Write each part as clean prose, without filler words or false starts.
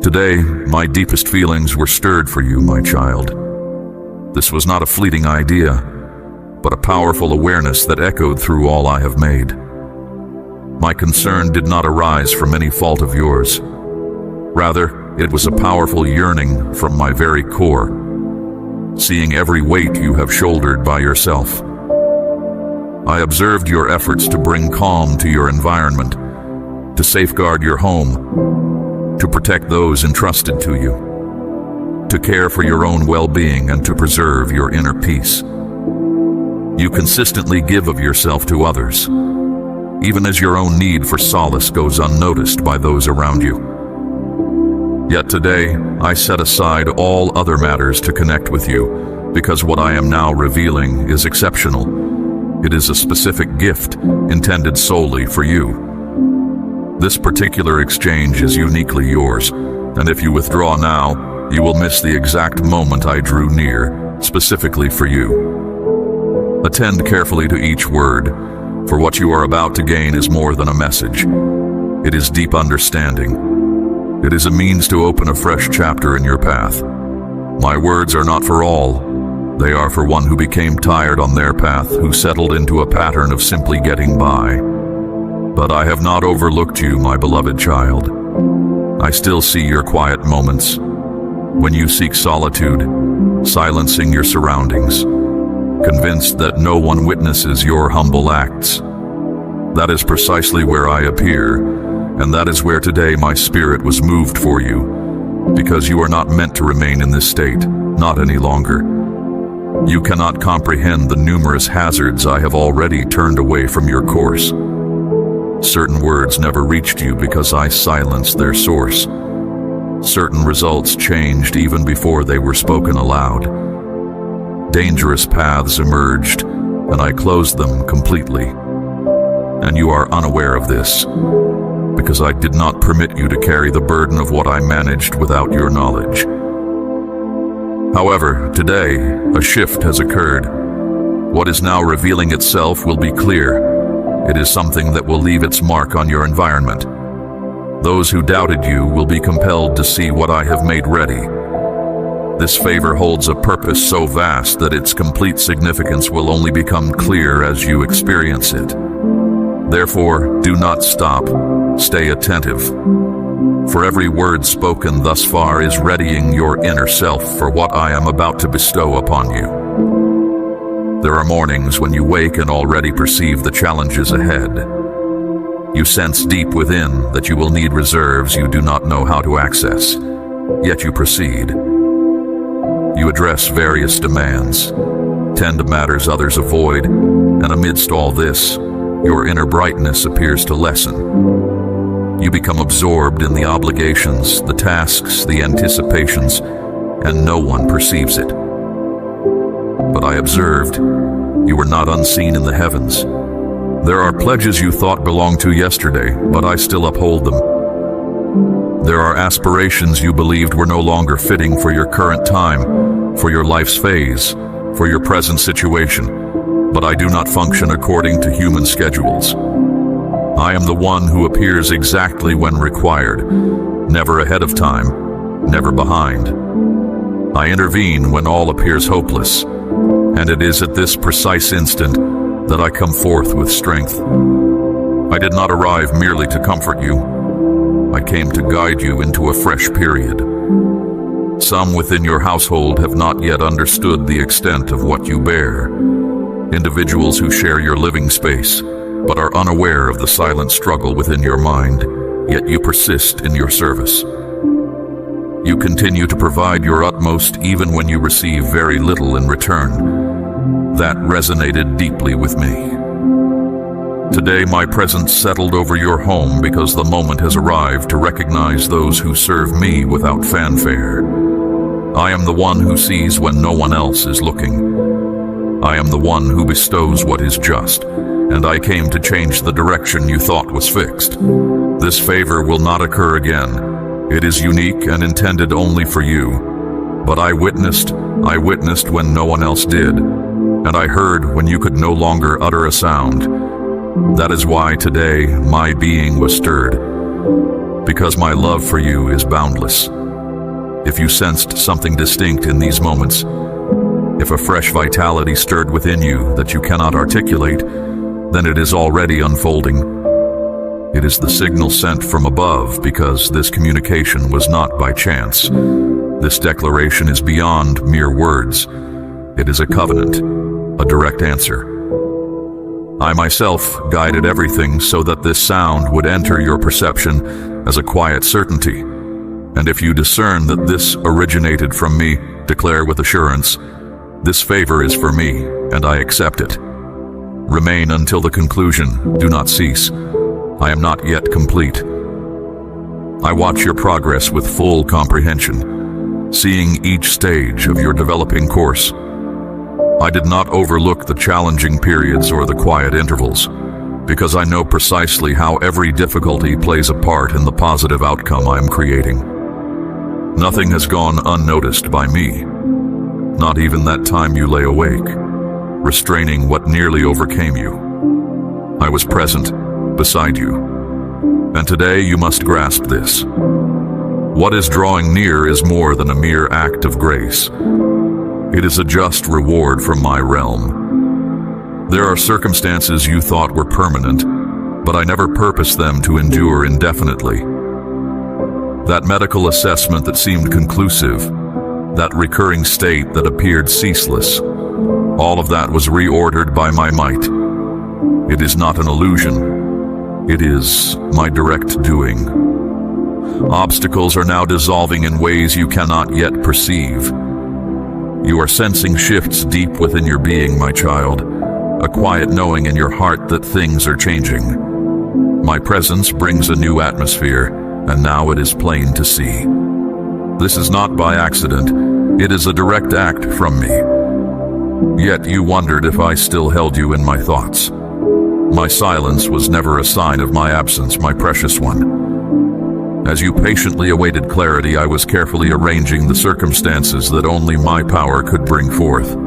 Today, my deepest feelings were stirred for you, my child. This was not a fleeting idea, but a powerful awareness that echoed through all I have made. My concern did not arise from any fault of yours. Rather, it was a powerful yearning from my very core, seeing every weight you have shouldered by yourself. I observed your efforts to bring calm to your environment, to safeguard your home, to protect those entrusted to you, to care for your own well-being and to preserve your inner peace. You consistently give of yourself to others, even as your own need for solace goes unnoticed by those around you. Yet today, I set aside all other matters to connect with you, because what I am now revealing is exceptional. It is a specific gift intended solely for you. This particular exchange is uniquely yours, and if you withdraw now, you will miss the exact moment I drew near, specifically for you. Attend carefully to each word, for what you are about to gain is more than a message. It is deep understanding. It is a means to open a fresh chapter in your path. My words are not for all. They are for one who became tired on their path, who settled into a pattern of simply getting by. But I have not overlooked you, my beloved child. I still see your quiet moments, when you seek solitude, silencing your surroundings, convinced that no one witnesses your humble acts. That is precisely where I appear, and that is where today my spirit was moved for you, because you are not meant to remain in this state, not any longer. You cannot comprehend the numerous hazards I have already turned away from your course. Certain words never reached you because I silenced their source. Certain results changed even before they were spoken aloud. Dangerous paths emerged, and I closed them completely. And you are unaware of this, because I did not permit you to carry the burden of what I managed without your knowledge. However, today, a shift has occurred. What is now revealing itself will be clear. It is something that will leave its mark on your environment. Those who doubted you will be compelled to see what I have made ready. This favor holds a purpose so vast that its complete significance will only become clear as you experience it. Therefore, do not stop. Stay attentive. For every word spoken thus far is readying your inner self for what I am about to bestow upon you. There are mornings when you wake and already perceive the challenges ahead. You sense deep within that you will need reserves you do not know how to access, yet you proceed. You address various demands, tend to matters others avoid, and amidst all this, your inner brightness appears to lessen. You become absorbed in the obligations, the tasks, the anticipations, and no one perceives it. But I observed, you were not unseen in the heavens. There are pledges you thought belonged to yesterday, but I still uphold them. There are aspirations you believed were no longer fitting for your current time, for your life's phase, for your present situation. But I do not function according to human schedules. I am the one who appears exactly when required, never ahead of time, never behind. I intervene when all appears hopeless, and it is at this precise instant that I come forth with strength. I did not arrive merely to comfort you. I came to guide you into a fresh period. Some within your household have not yet understood the extent of what you bear. Individuals who share your living space, but are unaware of the silent struggle within your mind, yet you persist in your service. You continue to provide your utmost even when you receive very little in return. That resonated deeply with me. Today, my presence settled over your home because the moment has arrived to recognize those who serve me without fanfare. I am the one who sees when no one else is looking. I am the one who bestows what is just, and I came to change the direction you thought was fixed. This favor will not occur again. It is unique and intended only for you. But I witnessed when no one else did, and I heard when you could no longer utter a sound. That is why today my being was stirred. because my love for you is boundless. If you sensed something distinct in these moments, if a fresh vitality stirred within you that you cannot articulate, then it is already unfolding. It is the signal sent from above, because this communication was not by chance. This declaration is beyond mere words. It is a covenant, a direct answer. I myself guided everything so that this sound would enter your perception as a quiet certainty. And if you discern that this originated from me, declare with assurance, "This favor is for me, and I accept it." Remain until the conclusion. Do not cease. I am not yet complete. I watch your progress with full comprehension, seeing each stage of your developing course. I did not overlook the challenging periods or the quiet intervals, because I know precisely how every difficulty plays a part in the positive outcome I am creating. Nothing has gone unnoticed by me, not even that time you lay awake, restraining what nearly overcame you. I was present, beside you, and today you must grasp this. What is drawing near is more than a mere act of grace. It is a just reward from my realm. There are circumstances you thought were permanent, but I never purposed them to endure indefinitely. That medical assessment that seemed conclusive, that recurring state that appeared ceaseless, all of that was reordered by my might. It is not an illusion. It is my direct doing. Obstacles are now dissolving in ways you cannot yet perceive. You are sensing shifts deep within your being, my child, a quiet knowing in your heart that things are changing. My presence brings a new atmosphere, and now it is plain to see. This is not by accident. It is a direct act from me. Yet you wondered if I still held you in my thoughts. My silence was never a sign of my absence, my precious one. As you patiently awaited clarity, I was carefully arranging the circumstances that only my power could bring forth.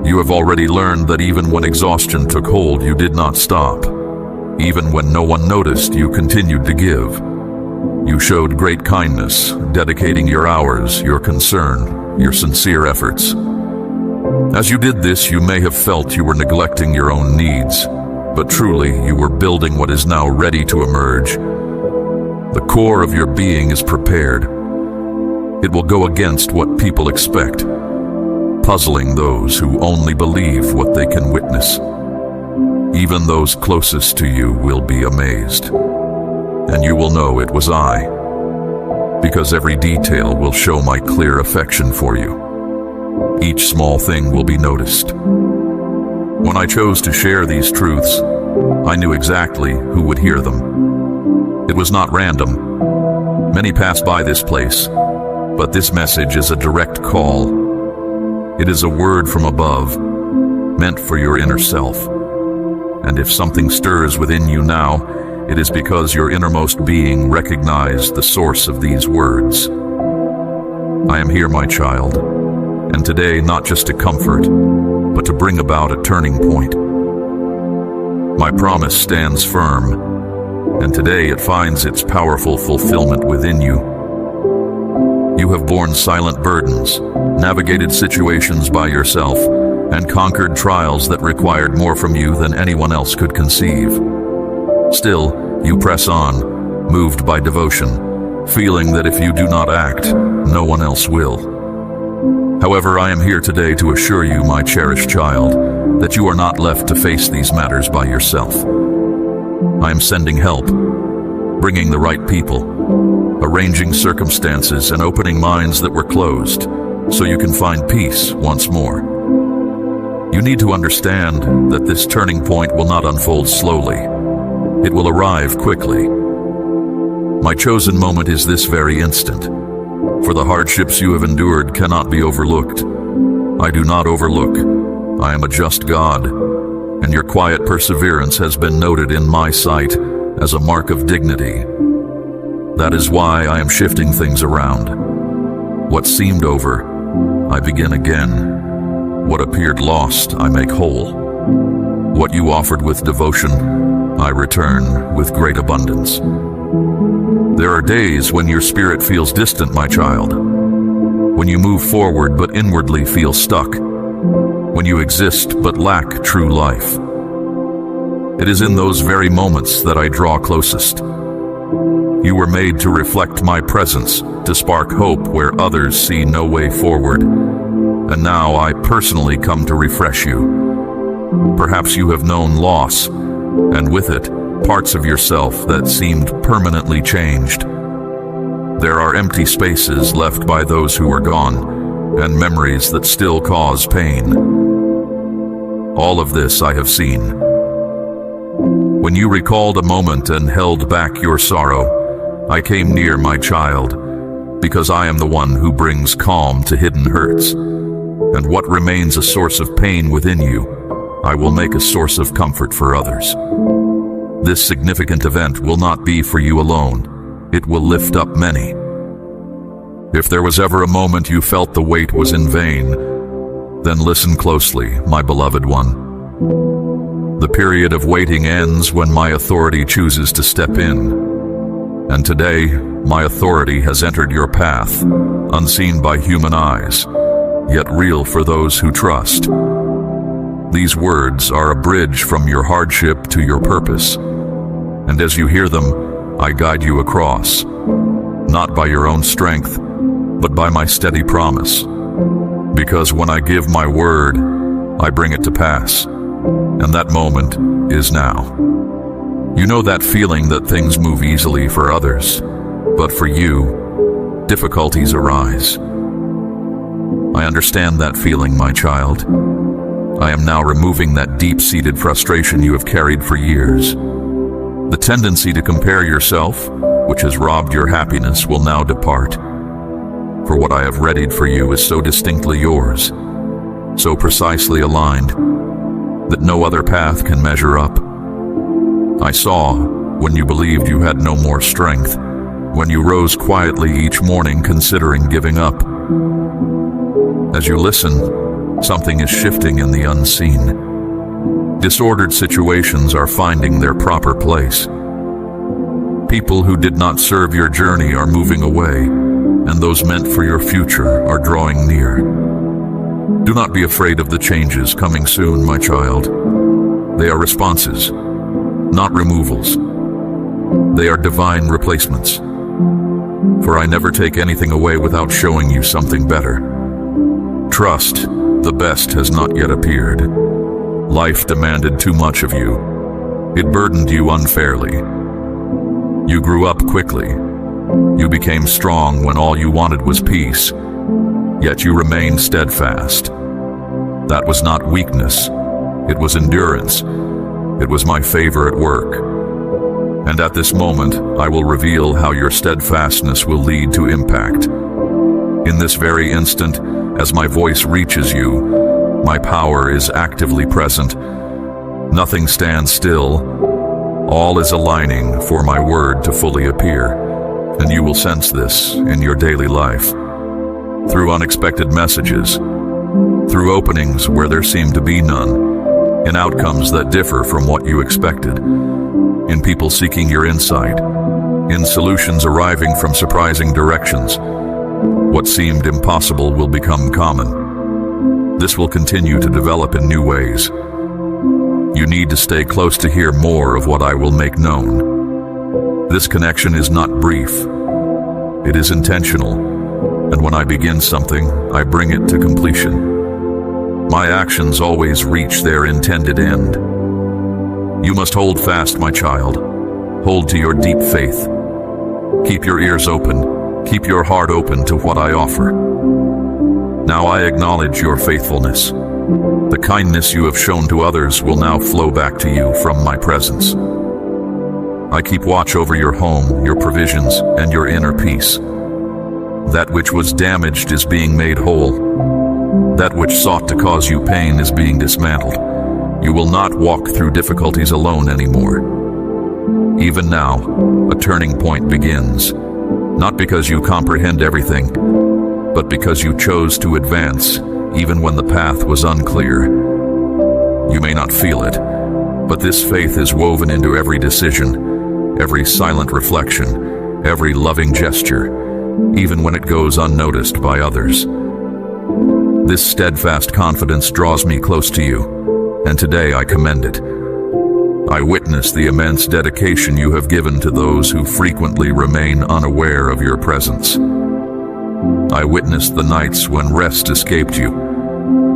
You have already learned that even when exhaustion took hold, you did not stop. Even when no one noticed, you continued to give. You showed great kindness, dedicating your hours, your concern, your sincere efforts. As you did this, you may have felt you were neglecting your own needs, but truly you were building what is now ready to emerge. The core of your being is prepared. It will go against what people expect, puzzling those who only believe what they can witness. Even those closest to you will be amazed, and you will know it was I, because every detail will show my clear affection for you. Each small thing will be noticed. When I chose to share these truths, I knew exactly who would hear them. It was not random. Many pass by this place, but this message is a direct call. It is a word from above, meant for your inner self. And if something stirs within you now, it is because your innermost being recognized the source of these words. I am here, my child, and today not just to comfort, but to bring about a turning point. My promise stands firm, and today it finds its powerful fulfillment within you. You have borne silent burdens, navigated situations by yourself, and conquered trials that required more from you than anyone else could conceive. Still, you press on, moved by devotion, feeling that if you do not act, no one else will. However, I am here today to assure you, my cherished child, that you are not left to face these matters by yourself. I am sending help, bringing the right people, arranging circumstances and opening minds that were closed, so you can find peace once more. You need to understand that this turning point will not unfold slowly. It will arrive quickly. My chosen moment is this very instant, for the hardships you have endured cannot be overlooked. I do not overlook. I am a just God, and your quiet perseverance has been noted in my sight as a mark of dignity. That is why I am shifting things around. What seemed over, I begin again. What appeared lost, I make whole. What you offered with devotion, I return with great abundance. There are days when your spirit feels distant, my child. When you move forward but inwardly feel stuck. When you exist but lack true life. It is in those very moments that I draw closest. You were made to reflect my presence, to spark hope where others see no way forward. And now I personally come to refresh you. Perhaps you have known loss, and with it, parts of yourself that seemed permanently changed. There are empty spaces left by those who are gone, and memories that still cause pain. All of this I have seen. When you recalled a moment and held back your sorrow, I came near, my child, because I am the one who brings calm to hidden hurts. And what remains a source of pain within you, I will make a source of comfort for others. This significant event will not be for you alone. It will lift up many. If there was ever a moment you felt the wait was in vain, then listen closely, my beloved one. The period of waiting ends when my authority chooses to step in. And today, my authority has entered your path, unseen by human eyes, yet real for those who trust. These words are a bridge from your hardship to your purpose. And as you hear them, I guide you across, not by your own strength, but by my steady promise. Because when I give my word, I bring it to pass. And that moment is now. You know that feeling that things move easily for others, but for you, difficulties arise. I understand that feeling, my child. I am now removing that deep-seated frustration you have carried for years. The tendency to compare yourself, which has robbed your happiness, will now depart. For what I have readied for you is so distinctly yours, so precisely aligned, that no other path can measure up. I saw when you believed you had no more strength, when you rose quietly each morning considering giving up. As you listen, something is shifting in the unseen. Disordered situations are finding their proper place. People who did not serve your journey are moving away, and those meant for your future are drawing near. Do not be afraid of the changes coming soon, my child. They are responses, not removals. They are divine replacements. For I never take anything away without showing you something better. Trust, the best has not yet appeared. Life demanded too much of you. It burdened you unfairly. You grew up quickly. You became strong when all you wanted was peace. Yet you remained steadfast. That was not weakness. It was endurance. It was my favor at work. And at this moment, I will reveal how your steadfastness will lead to impact. In this very instant, as my voice reaches you, my power is actively present. Nothing stands still. All is aligning for my word to fully appear, and you will sense this in your daily life. Through unexpected messages, through openings where there seemed to be none, in outcomes that differ from what you expected, in people seeking your insight, in solutions arriving from surprising directions. What seemed impossible will become common. This will continue to develop in new ways. You need to stay close to hear more of what I will make known. This connection is not brief. It is intentional, and when I begin something, I bring it to completion. My actions always reach their intended end. You must hold fast, my child. Hold to your deep faith. Keep your ears open. Keep your heart open to what I offer. Now I acknowledge your faithfulness. The kindness you have shown to others will now flow back to you from my presence. I keep watch over your home, your provisions, and your inner peace. That which was damaged is being made whole. That which sought to cause you pain is being dismantled. You will not walk through difficulties alone anymore. Even now, a turning point begins. Not because you comprehend everything, but because you chose to advance, even when the path was unclear. You may not feel it, but this faith is woven into every decision, every silent reflection, every loving gesture, even when it goes unnoticed by others. This steadfast confidence draws me close to you, and today I commend it. I witness the immense dedication you have given to those who frequently remain unaware of your presence. I witnessed the nights when rest escaped you,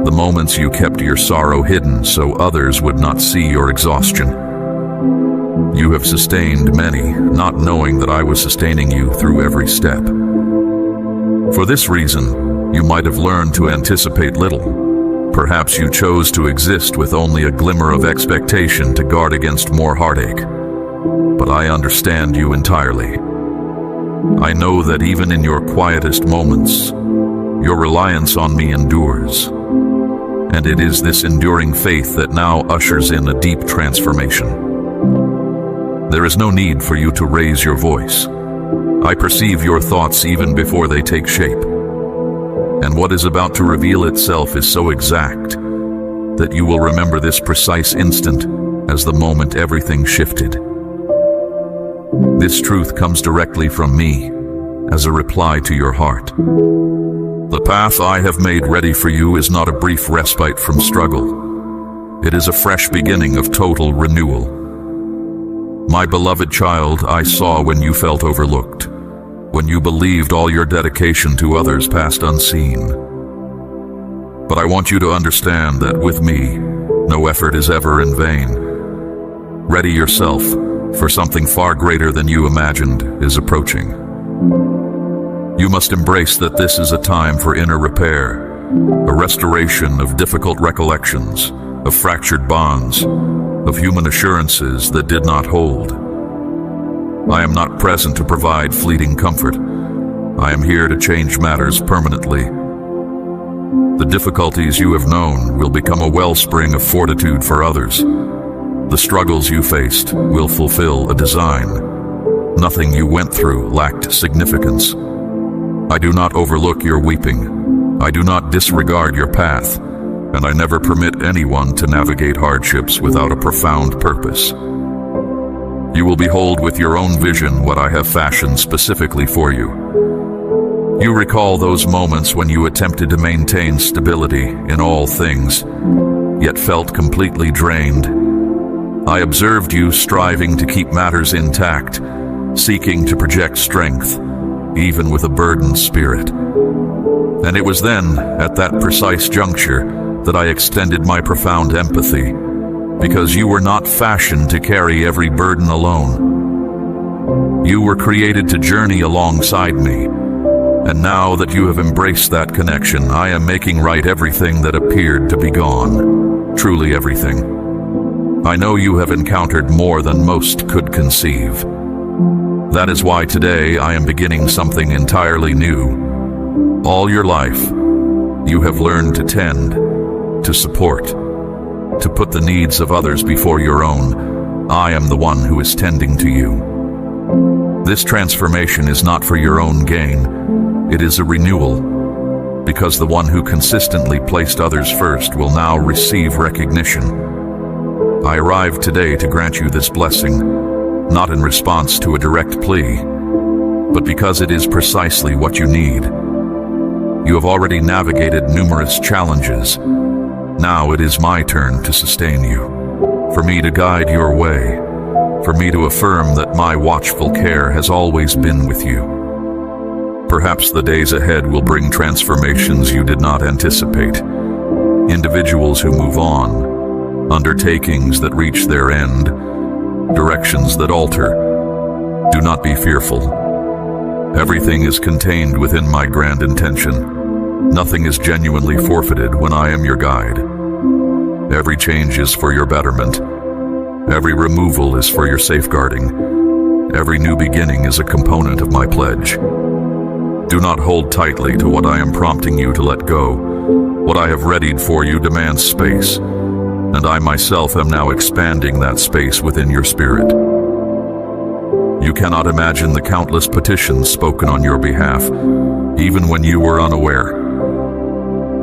the moments you kept your sorrow hidden so others would not see your exhaustion. You have sustained many, not knowing that I was sustaining you through every step. For this reason, you might have learned to anticipate little. Perhaps you chose to exist with only a glimmer of expectation to guard against more heartache. But I understand you entirely. I know that even in your quietest moments, your reliance on me endures. And it is this enduring faith that now ushers in a deep transformation. There is no need for you to raise your voice. I perceive your thoughts even before they take shape. And what is about to reveal itself is so exact that you will remember this precise instant as the moment everything shifted. This truth comes directly from me as a reply to your heart. The path I have made ready for you is not a brief respite from struggle. It is a fresh beginning of total renewal. My beloved child, I saw when you felt overlooked, when you believed all your dedication to others passed unseen. But I want you to understand that with me, no effort is ever in vain. Ready yourself, for something far greater than you imagined is approaching. You must embrace that this is a time for inner repair, a restoration of difficult recollections, of fractured bonds, of human assurances that did not hold. I am not present to provide fleeting comfort. I am here to change matters permanently. The difficulties you have known will become a wellspring of fortitude for others. The struggles you faced will fulfill a design. Nothing you went through lacked significance. I do not overlook your weeping. I do not disregard your path, and I never permit anyone to navigate hardships without a profound purpose. You will behold with your own vision what I have fashioned specifically for you. You recall those moments when you attempted to maintain stability in all things, yet felt completely drained. I observed you striving to keep matters intact, seeking to project strength, even with a burdened spirit. And it was then, at that precise juncture, that I extended my profound empathy, because you were not fashioned to carry every burden alone. You were created to journey alongside me, and now that you have embraced that connection, I am making right everything that appeared to be gone, truly everything. I know you have encountered more than most could conceive. That is why today I am beginning something entirely new. All your life, you have learned to tend, to support, to put the needs of others before your own. I am the one who is tending to you. This transformation is not for your own gain. It is a renewal, because the one who consistently placed others first will now receive recognition. I arrived today to grant you this blessing, not in response to a direct plea, but because it is precisely what you need. You have already navigated numerous challenges. Now it is my turn to sustain you, for me to guide your way, for me to affirm that my watchful care has always been with you. Perhaps the days ahead will bring transformations you did not anticipate, individuals who move on, undertakings that reach their end, directions that alter. Do not be fearful. Everything is contained within my grand intention. Nothing is genuinely forfeited when I am your guide. Every change is for your betterment. Every removal is for your safeguarding. Every new beginning is a component of my pledge. Do not hold tightly to what I am prompting you to let go. What I have readied for you demands space, and I myself am now expanding that space within your spirit. You cannot imagine the countless petitions spoken on your behalf, even when you were unaware.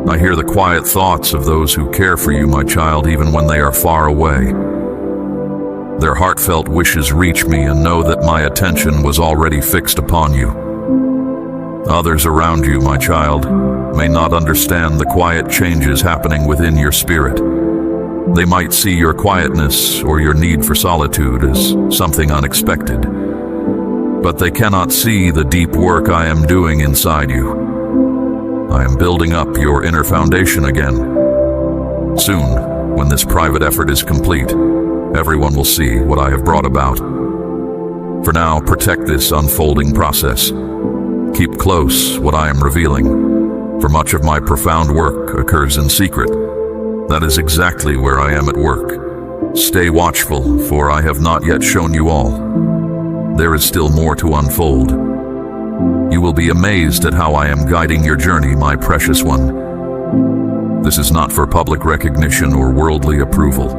I hear the quiet thoughts of those who care for you, my child, even when they are far away. Their heartfelt wishes reach me and know that my attention was already fixed upon you. Others around you, my child, may not understand the quiet changes happening within your spirit. They might see your quietness or your need for solitude as something unexpected, but they cannot see the deep work I am doing inside you. I am building up your inner foundation again. Soon, when this private effort is complete, everyone will see what I have brought about. For now, protect this unfolding process. Keep close what I am revealing, for much of my profound work occurs in secret. That is exactly where I am at work. Stay watchful, for I have not yet shown you all. There is still more to unfold. You will be amazed at how I am guiding your journey, my precious one. This is not for public recognition or worldly approval.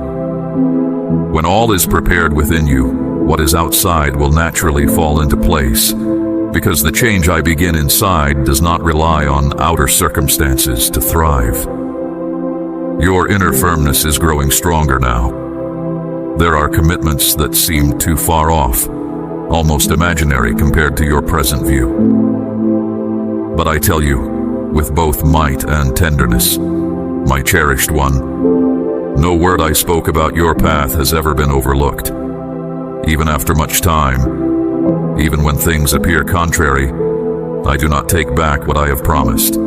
When all is prepared within you, what is outside will naturally fall into place, because the change I begin inside does not rely on outer circumstances to thrive. Your inner firmness is growing stronger now. There are commitments that seem too far off, almost imaginary compared to your present view. But I tell you, with both might and tenderness, my cherished one, no word I spoke about your path has ever been overlooked. Even after much time, even when things appear contrary, I do not take back what I have promised.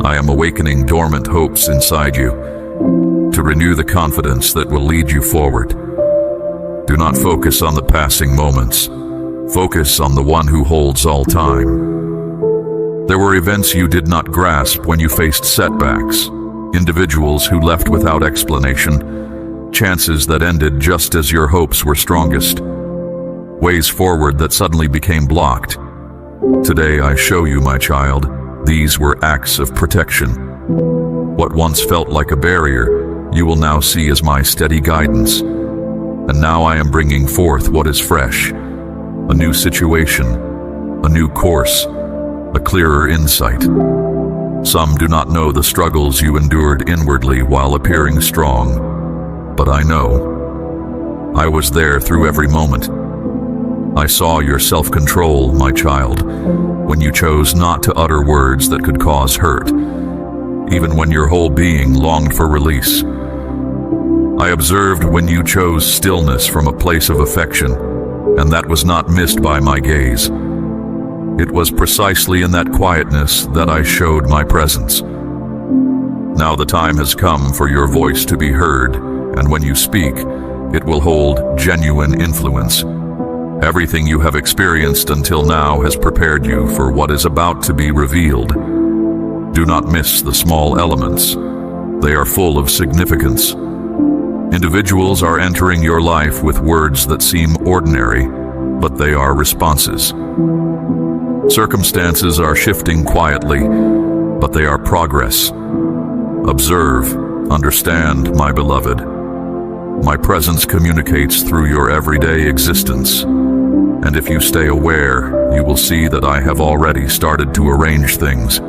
I am awakening dormant hopes inside you to renew the confidence that will lead you forward. Do not focus on the passing moments. Focus on the one who holds all time. There were events you did not grasp when you faced setbacks, individuals who left without explanation, chances that ended just as your hopes were strongest, ways forward that suddenly became blocked. Today I show you, my child, these were acts of protection. What once felt like a barrier, you will now see as my steady guidance. And now I am bringing forth what is fresh, a new situation, a new course, a clearer insight. Some do not know the struggles you endured inwardly while appearing strong, but I know. I was there through every moment. I saw your self-control, my child, when you chose not to utter words that could cause hurt, even when your whole being longed for release. I observed when you chose stillness from a place of affection, and that was not missed by my gaze. It was precisely in that quietness that I showed my presence. Now the time has come for your voice to be heard, and when you speak, it will hold genuine influence. Everything you have experienced until now has prepared you for what is about to be revealed. Do not miss the small elements. They are full of significance. Individuals are entering your life with words that seem ordinary, but they are responses. Circumstances are shifting quietly, but they are progress. Observe, understand, my beloved. My presence communicates through your everyday existence, and if you stay aware, you will see that I have already started to arrange things.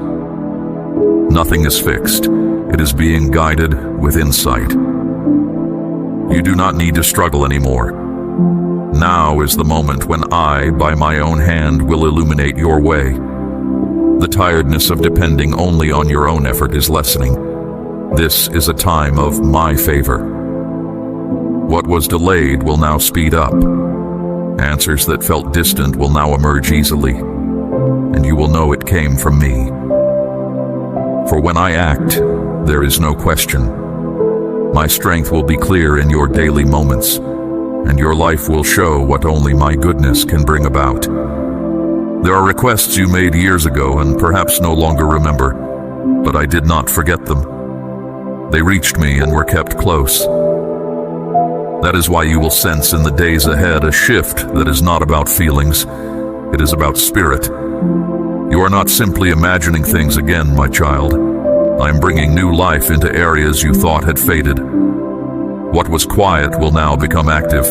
Nothing is fixed. It is being guided with insight. You do not need to struggle anymore. Now is the moment when I, by my own hand, will illuminate your way. The tiredness of depending only on your own effort is lessening. This is a time of my favor. What was delayed will now speed up. Answers that felt distant will now emerge easily, and you will know it came from me. For when I act, there is no question. My strength will be clear in your daily moments, and your life will show what only my goodness can bring about. There are requests you made years ago and perhaps no longer remember, but I did not forget them. They reached me and were kept close. That is why you will sense in the days ahead a shift that is not about feelings, it is about spirit. You are not simply imagining things again, my child. I am bringing new life into areas you thought had faded. What was quiet will now become active.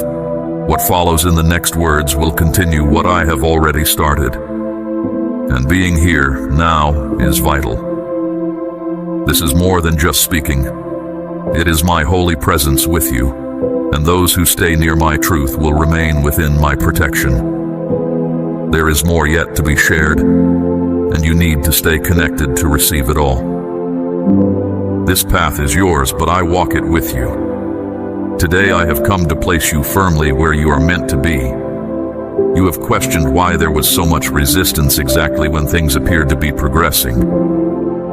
What follows in the next words will continue what I have already started. And being here now is vital. This is more than just speaking. It is my holy presence with you, and those who stay near my truth will remain within my protection. There is more yet to be shared, and you need to stay connected to receive it all. This path is yours, but I walk it with you. Today I have come to place you firmly where you are meant to be. You have questioned why there was so much resistance exactly when things appeared to be progressing.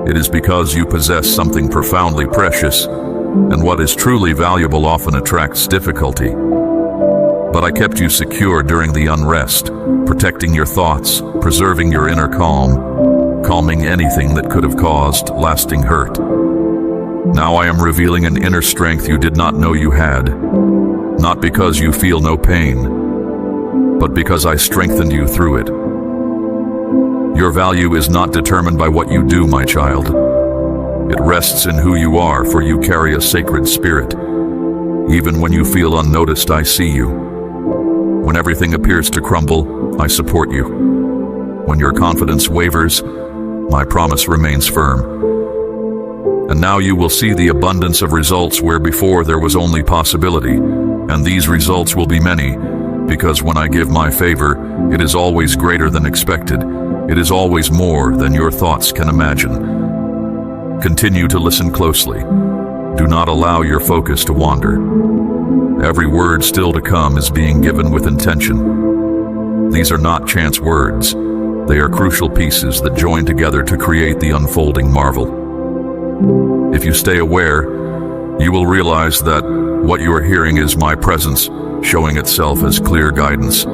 It is because you possess something profoundly precious, and what is truly valuable often attracts difficulty. But I kept you secure during the unrest, protecting your thoughts, preserving your inner calm, calming anything that could have caused lasting hurt. Now I am revealing an inner strength you did not know you had, not because you feel no pain, but because I strengthened you through it. Your value is not determined by what you do, my child. It rests in who you are, for you carry a sacred spirit. Even when you feel unnoticed, I see you. When everything appears to crumble, I support you. When your confidence wavers, my promise remains firm. And now you will see the abundance of results where before there was only possibility, and these results will be many, because when I give my favor, it is always greater than expected. It is always more than your thoughts can imagine. Continue to listen closely. Do not allow your focus to wander. Every word still to come is being given with intention. These are not chance words. They are crucial pieces that join together to create the unfolding marvel. If you stay aware, you will realize that what you are hearing is my presence, showing itself as clear guidance.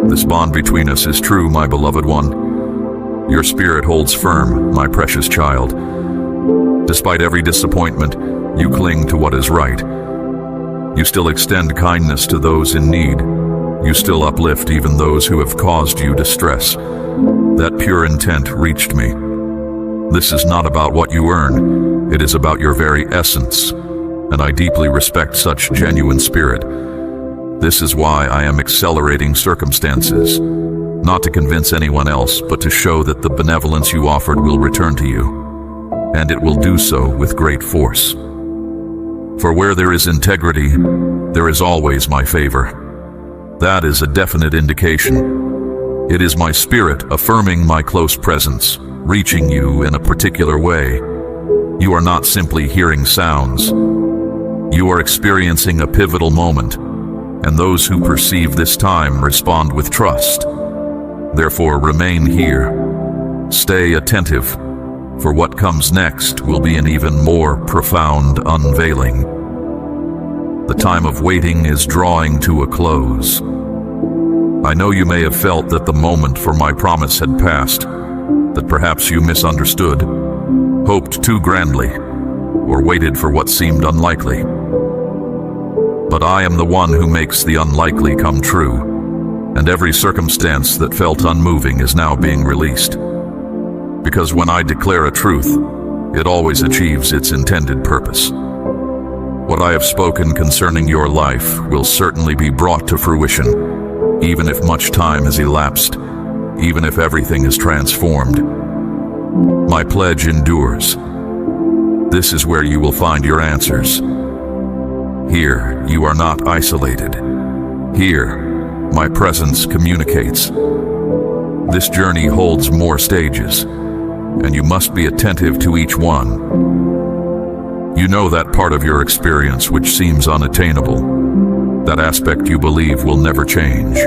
This bond between us is true, my beloved one. Your spirit holds firm, my precious child. Despite every disappointment, you cling to what is right. You still extend kindness to those in need. You still uplift even those who have caused you distress. That pure intent reached me. This is not about what you earn. It is about your very essence, and I deeply respect such genuine spirit. This is why I am accelerating circumstances, not to convince anyone else, but to show that the benevolence you offered will return to you, and it will do so with great force. For where there is integrity, there is always my favor. That is a definite indication. It is my spirit affirming my close presence, reaching you in a particular way. You are not simply hearing sounds. You are experiencing a pivotal moment, and those who perceive this time respond with trust. Therefore, remain here. Stay attentive, for what comes next will be an even more profound unveiling. The time of waiting is drawing to a close. I know you may have felt that the moment for my promise had passed, that perhaps you misunderstood, hoped too grandly, or waited for what seemed unlikely. But I am the one who makes the unlikely come true, and every circumstance that felt unmoving is now being released. Because when I declare a truth, it always achieves its intended purpose. What I have spoken concerning your life will certainly be brought to fruition, even if much time has elapsed, even if everything is transformed. My pledge endures. This is where you will find your answers. Here, you are not isolated. Here, my presence communicates. This journey holds more stages, and you must be attentive to each one. You know that part of your experience which seems unattainable, that aspect you believe will never change.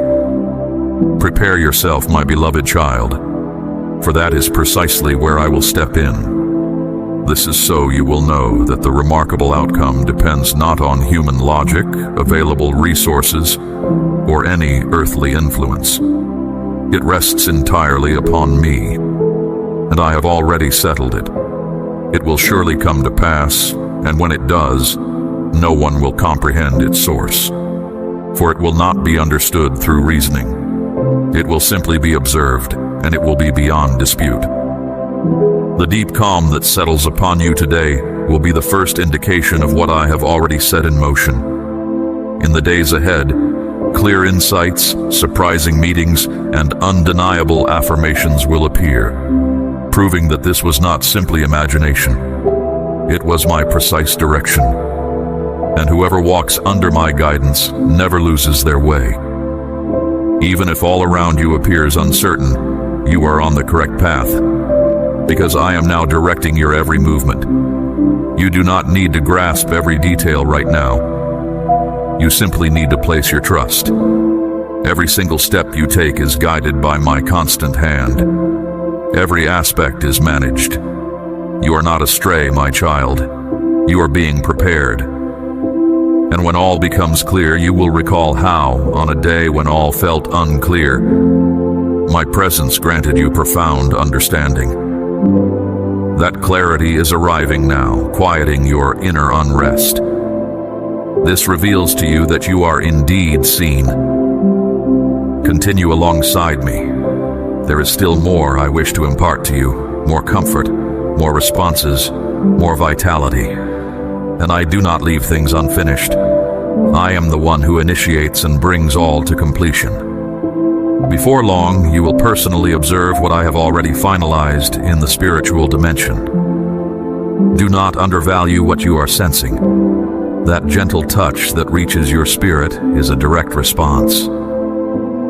Prepare yourself, my beloved child, for that is precisely where I will step in. This is so you will know that the remarkable outcome depends not on human logic, available resources, or any earthly influence. It rests entirely upon me, and I have already settled it. It will surely come to pass, and when it does, no one will comprehend its source, for it will not be understood through reasoning. It will simply be observed, and it will be beyond dispute. The deep calm that settles upon you today will be the first indication of what I have already set in motion. In the days ahead, clear insights, surprising meetings, and undeniable affirmations will appear, proving that this was not simply imagination. It was my precise direction. And whoever walks under my guidance never loses their way. Even if all around you appears uncertain, you are on the correct path, because I am now directing your every movement. You do not need to grasp every detail right now. You simply need to place your trust. Every single step you take is guided by my constant hand. Every aspect is managed. You are not astray, my child. You are being prepared. And when all becomes clear, you will recall how, on a day when all felt unclear, my presence granted you profound understanding. That clarity is arriving now, quieting your inner unrest. This reveals to you that you are indeed seen. Continue alongside me. There is still more I wish to impart to you, more comfort, more responses, more vitality. And I do not leave things unfinished. I am the one who initiates and brings all to completion. Before long, you will personally observe what I have already finalized in the spiritual dimension. Do not undervalue what you are sensing. That gentle touch that reaches your spirit is a direct response.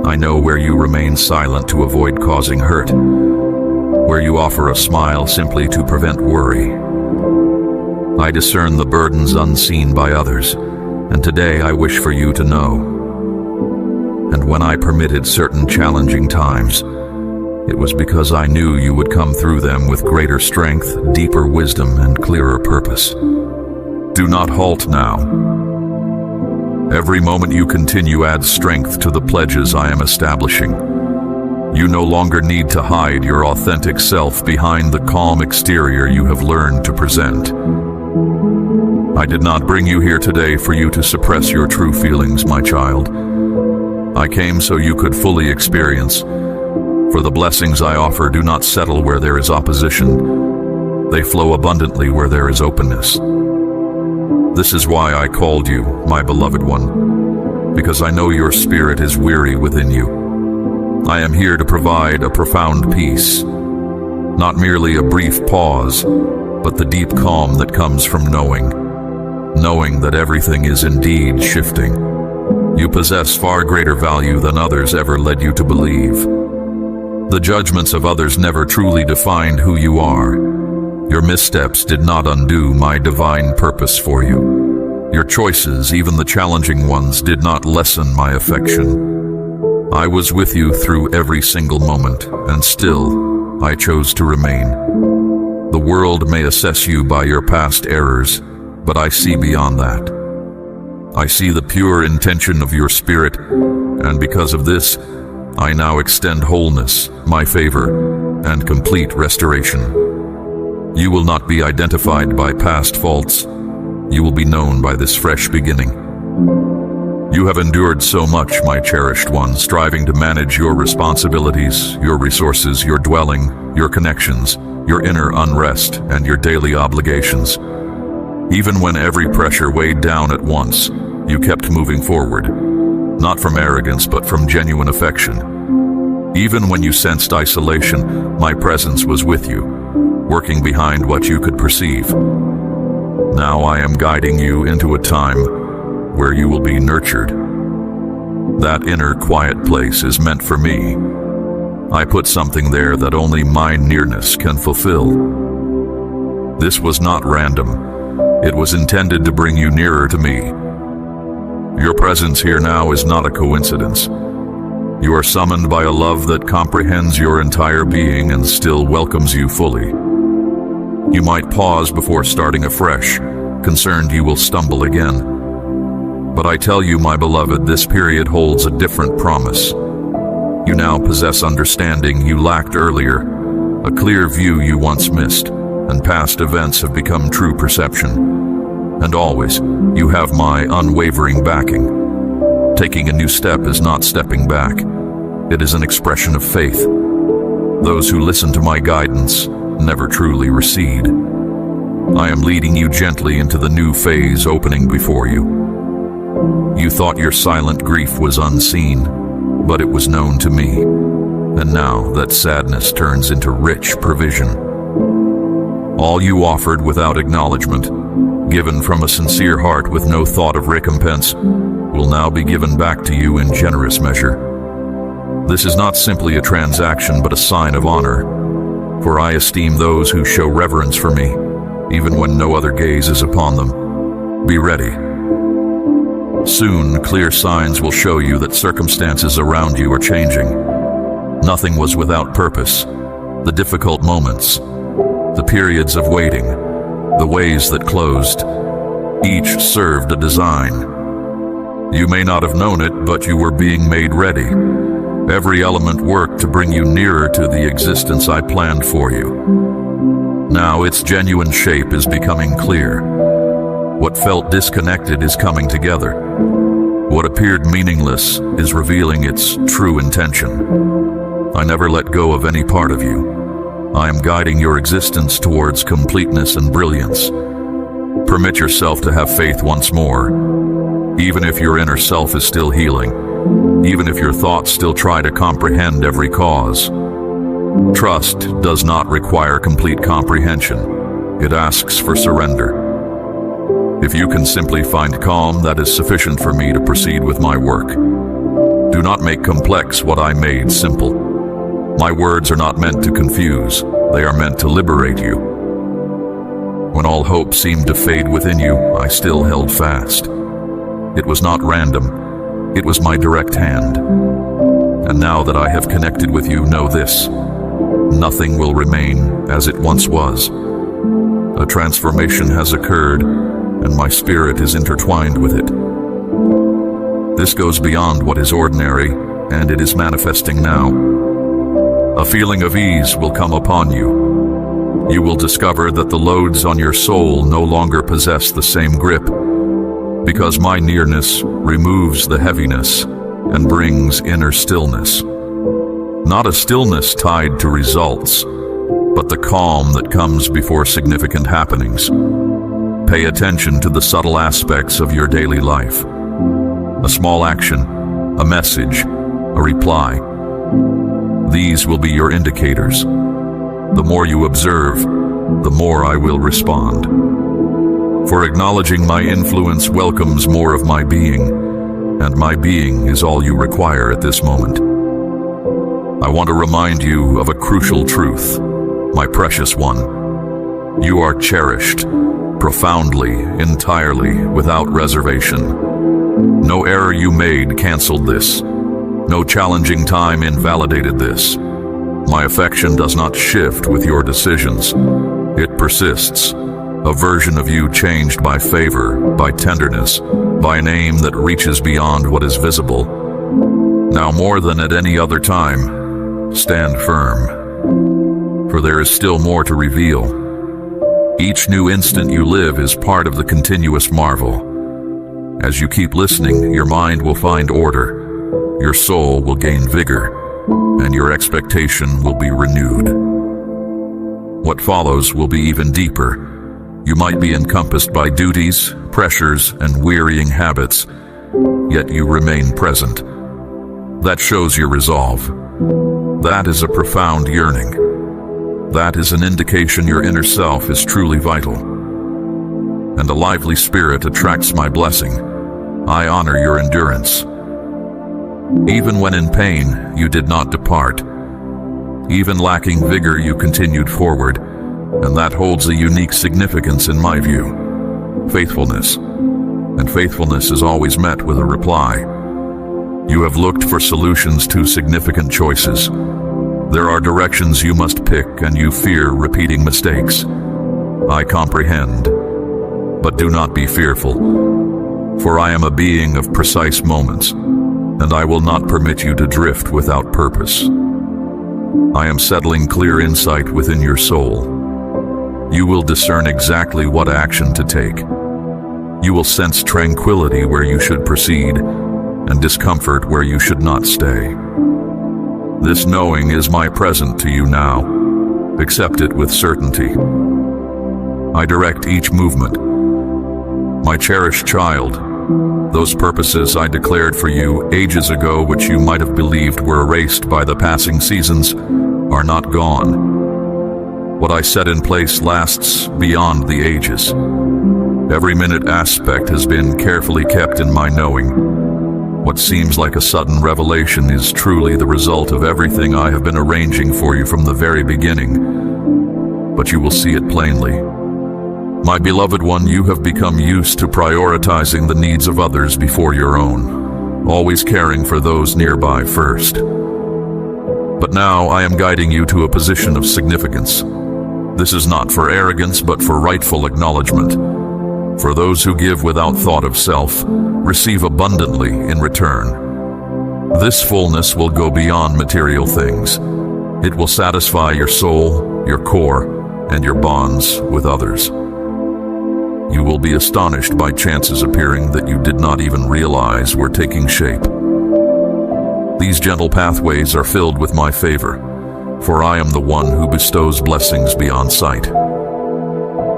I know where you remain silent to avoid causing hurt, where you offer a smile simply to prevent worry. I discern the burdens unseen by others, and today I wish for you to know. And when I permitted certain challenging times, it was because I knew you would come through them with greater strength, deeper wisdom, and clearer purpose. Do not halt now. Every moment you continue adds strength to the pledges I am establishing. You no longer need to hide your authentic self behind the calm exterior you have learned to present. I did not bring you here today for you to suppress your true feelings, my child. I came so you could fully experience. For the blessings I offer do not settle where there is opposition. They flow abundantly where there is openness. This is why I called you, my beloved one, because I know your spirit is weary within you. I am here to provide a profound peace, not merely a brief pause, but the deep calm that comes from knowing that everything is indeed shifting. You possess far greater value than others ever led you to believe. The judgments of others never truly defined who you are. Your missteps did not undo my divine purpose for you. Your choices, even the challenging ones, did not lessen my affection. I was with you through every single moment, and still, I chose to remain. The world may assess you by your past errors, but I see beyond that. I see the pure intention of your spirit, and because of this, I now extend wholeness, my favor, and complete restoration. You will not be identified by past faults. You will be known by this fresh beginning. You have endured so much, my cherished one, striving to manage your responsibilities, your resources, your dwelling, your connections, your inner unrest, and your daily obligations. Even when every pressure weighed down at once, you kept moving forward, not from arrogance but from genuine affection. Even when you sensed isolation, my presence was with you, working behind what you could perceive. Now I am guiding you into a time where you will be nurtured. That inner quiet place is meant for me. I put something there that only my nearness can fulfill. This was not random. It was intended to bring you nearer to me. Your presence here now is not a coincidence. You are summoned by a love that comprehends your entire being and still welcomes you fully. You might pause before starting afresh, concerned you will stumble again. But I tell you, my beloved, this period holds a different promise. You now possess understanding you lacked earlier, a clear view you once missed, and past events have become true perception. And always, you have my unwavering backing. Taking a new step is not stepping back. It is an expression of faith. Those who listen to my guidance never truly recede. I am leading you gently into the new phase opening before you. You thought your silent grief was unseen, but it was known to me. And now that sadness turns into rich provision. All you offered without acknowledgement, given from a sincere heart with no thought of recompense, will now be given back to you in generous measure. This is not simply a transaction but a sign of honor, for I esteem those who show reverence for me, even when no other gaze is upon them. Be ready. Soon, clear signs will show you that circumstances around you are changing. Nothing was without purpose. The difficult moments, the periods of waiting, the ways that closed, each served a design. You may not have known it, but you were being made ready. Every element worked to bring you nearer to the existence I planned for you. Now its genuine shape is becoming clear. What felt disconnected is coming together. What appeared meaningless is revealing its true intention. I never let go of any part of you. I am guiding your existence towards completeness and brilliance. Permit yourself to have faith once more, even if your inner self is still healing, even if your thoughts still try to comprehend every cause. Trust does not require complete comprehension. It asks for surrender. If you can simply find calm, that is sufficient for me to proceed with my work. Do not make complex what I made simple. My words are not meant to confuse, they are meant to liberate you. When all hope seemed to fade within you, I still held fast. It was not random, it was my direct hand. And now that I have connected with you, know this: nothing will remain as it once was. A transformation has occurred, and my spirit is intertwined with it. This goes beyond what is ordinary, and it is manifesting now. A feeling of ease will come upon you. You will discover that the loads on your soul no longer possess the same grip, because my nearness removes the heaviness and brings inner stillness. Not a stillness tied to results, but the calm that comes before significant happenings. Pay attention to the subtle aspects of your daily life. A small action, a message, a reply. These will be your indicators. The more you observe, the more I will respond. For acknowledging my influence welcomes more of my being, and my being is all you require at this moment. I want to remind you of a crucial truth, my precious one. You are cherished, profoundly, entirely, without reservation. No error you made canceled this. No challenging time invalidated this. My affection does not shift with your decisions. It persists. A version of you changed by favor, by tenderness, by an aim that reaches beyond what is visible. Now more than at any other time, stand firm, for there is still more to reveal. Each new instant you live is part of the continuous marvel. As you keep listening, your mind will find order, your soul will gain vigor, and your expectation will be renewed. What follows will be even deeper. You might be encompassed by duties, pressures, and wearying habits, yet you remain present. That shows your resolve. That is a profound yearning. That is an indication your inner self is truly vital. And a lively spirit attracts my blessing. I honor your endurance. Even when in pain, you did not depart. Even lacking vigor, you continued forward, and that holds a unique significance in my view. Faithfulness. And faithfulness is always met with a reply. You have looked for solutions to significant choices. There are directions you must pick, and you fear repeating mistakes. I comprehend, but do not be fearful, for I am a being of precise moments, and I will not permit you to drift without purpose. I am settling clear insight within your soul. You will discern exactly what action to take. You will sense tranquility where you should proceed, and discomfort where you should not stay. This knowing is my present to you now. Accept it with certainty. I direct each movement. My cherished child, those purposes I declared for you ages ago, which you might have believed were erased by the passing seasons, are not gone. What I set in place lasts beyond the ages. Every minute aspect has been carefully kept in my knowing. What seems like a sudden revelation is truly the result of everything I have been arranging for you from the very beginning. But you will see it plainly. My beloved one, you have become used to prioritizing the needs of others before your own, always caring for those nearby first. But now I am guiding you to a position of significance. This is not for arrogance, but for rightful acknowledgement. For those who give without thought of self, receive abundantly in return. This fullness will go beyond material things. It will satisfy your soul, your core, and your bonds with others. You will be astonished by chances appearing that you did not even realize were taking shape. These gentle pathways are filled with my favor, for I am the one who bestows blessings beyond sight.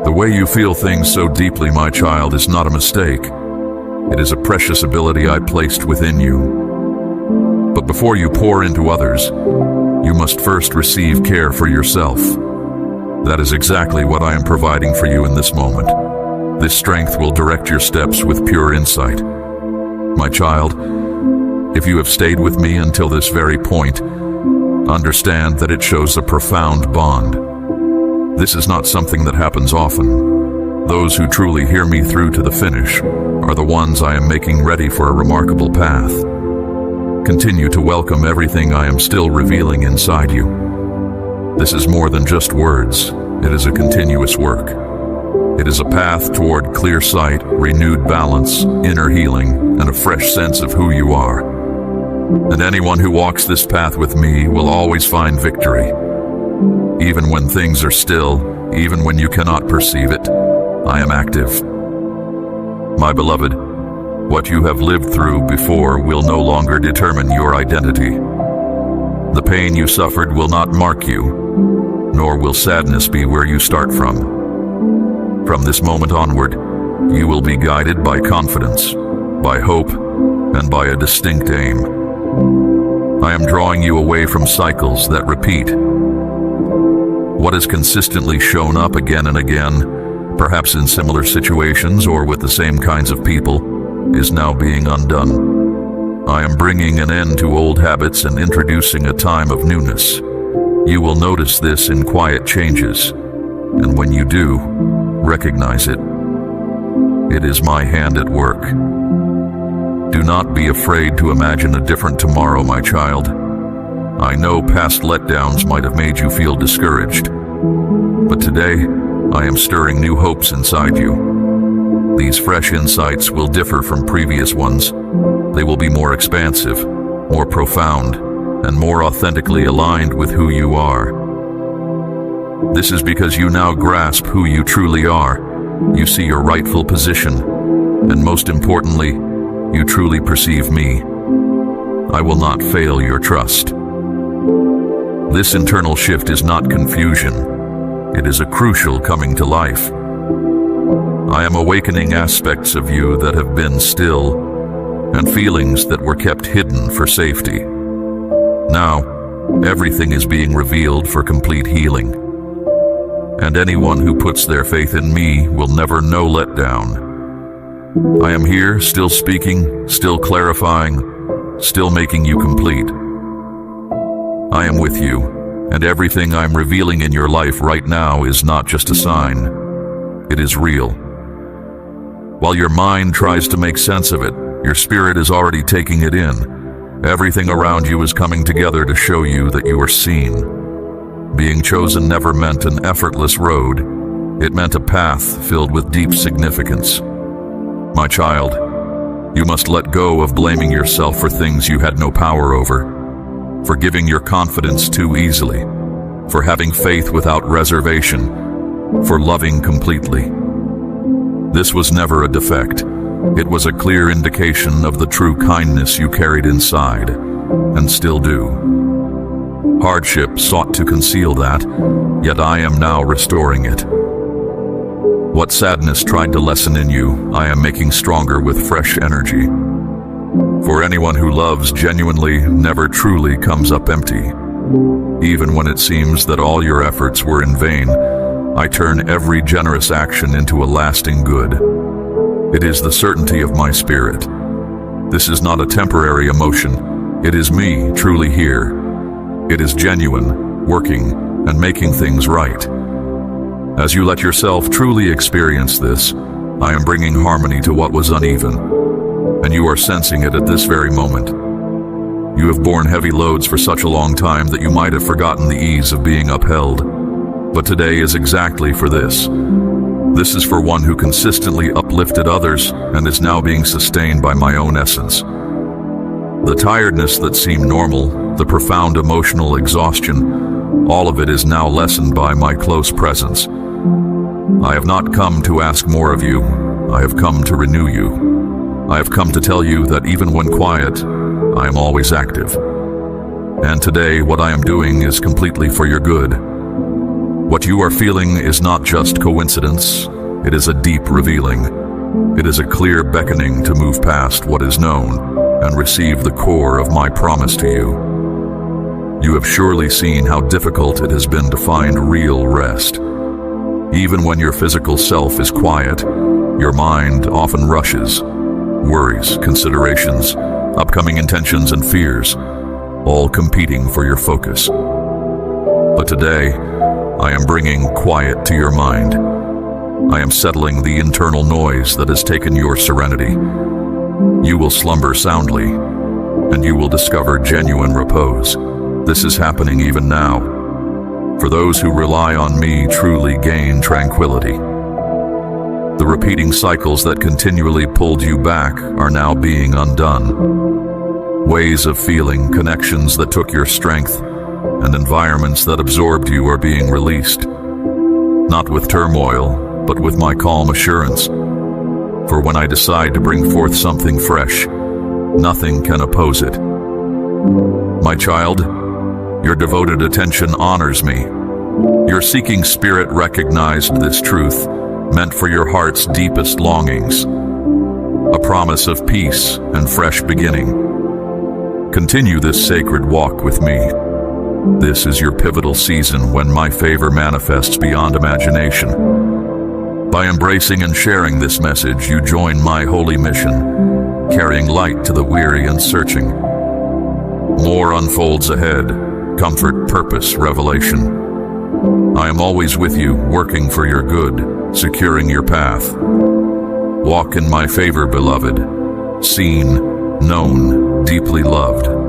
The way you feel things so deeply, my child, is not a mistake. It is a precious ability I placed within you. But before you pour into others, you must first receive care for yourself. That is exactly what I am providing for you in this moment. This strength will direct your steps with pure insight. My child, if you have stayed with me until this very point, understand that it shows a profound bond. This is not something that happens often. Those who truly hear me through to the finish are the ones I am making ready for a remarkable path. Continue to welcome everything I am still revealing inside you. This is more than just words. It is a continuous work. It is a path toward clear sight, renewed balance, inner healing, and a fresh sense of who you are. And anyone who walks this path with me will always find victory. Even when things are still, even when you cannot perceive it, I am active. My beloved, what you have lived through before will no longer determine your identity. The pain you suffered will not mark you, nor will sadness be where you start from. From this moment onward, you will be guided by confidence, by hope, and by a distinct aim. I am drawing you away from cycles that repeat. What has consistently shown up again and again, perhaps in similar situations or with the same kinds of people, is now being undone. I am bringing an end to old habits and introducing a time of newness. You will notice this in quiet changes, and when you do, recognize it. It is my hand at work. Do not be afraid to imagine a different tomorrow, my child. I know past letdowns might have made you feel discouraged, but today I am stirring new hopes inside you. These fresh insights will differ from previous ones. They will be more expansive, more profound, and more authentically aligned with who you are. This is because you now grasp who you truly are. You see your rightful position, and most importantly, you truly perceive me. I will not fail your trust. This internal shift is not confusion. It is a crucial coming to life. I am awakening aspects of you that have been still, and feelings that were kept hidden for safety. Now, everything is being revealed for complete healing. And anyone who puts their faith in me will never know letdown. I am here, still speaking, still clarifying, still making you complete. I am with you, and everything I'm revealing in your life right now is not just a sign. It is real. While your mind tries to make sense of it, your spirit is already taking it in. Everything around you is coming together to show you that you are seen. Being chosen never meant an effortless road. It meant a path filled with deep significance. My child, you must let go of blaming yourself for things you had no power over, for giving your confidence too easily, for having faith without reservation, for loving completely. This was never a defect. It was a clear indication of the true kindness you carried inside, and still do. Hardship sought to conceal that, yet I am now restoring it. What sadness tried to lessen in you, I am making stronger with fresh energy. For anyone who loves genuinely never truly comes up empty. Even when it seems that all your efforts were in vain, I turn every generous action into a lasting good. It is the certainty of my spirit. This is not a temporary emotion. It is me truly here. It is genuine, working, and making things right. As you let yourself truly experience this, I am bringing harmony to what was uneven, and you are sensing it at this very moment. You have borne heavy loads for such a long time that you might have forgotten the ease of being upheld. But today is exactly for this. This is for one who consistently uplifted others and is now being sustained by my own essence. The tiredness that seemed normal, the profound emotional exhaustion, all of it is now lessened by my close presence. I have not come to ask more of you. I have come to renew you. I have come to tell you that even when quiet, I am always active. And today, what I am doing is completely for your good. What you are feeling is not just coincidence. It is a deep revealing. It is a clear beckoning to move past what is known and receive the core of my promise to you. You have surely seen how difficult it has been to find real rest. Even when your physical self is quiet, your mind often rushes. Worries, considerations, upcoming intentions and fears, all competing for your focus. But today, I am bringing quiet to your mind. I am settling the internal noise that has taken your serenity. You will slumber soundly, and you will discover genuine repose. This is happening even now. For those who rely on me truly gain tranquility. The repeating cycles that continually pulled you back are now being undone. Ways of feeling, connections that took your strength, and environments that absorbed you are being released. Not with turmoil, but with my calm assurance. For when I decide to bring forth something fresh, nothing can oppose it. My child, your devoted attention honors me. Your seeking spirit recognized this truth, meant for your heart's deepest longings. A promise of peace and fresh beginning. Continue this sacred walk with me. This is your pivotal season when my favor manifests beyond imagination. By embracing and sharing this message, you join my holy mission, carrying light to the weary and searching. More unfolds ahead, comfort, purpose, revelation. I am always with you, working for your good, securing your path. Walk in my favor, beloved, seen, known, deeply loved.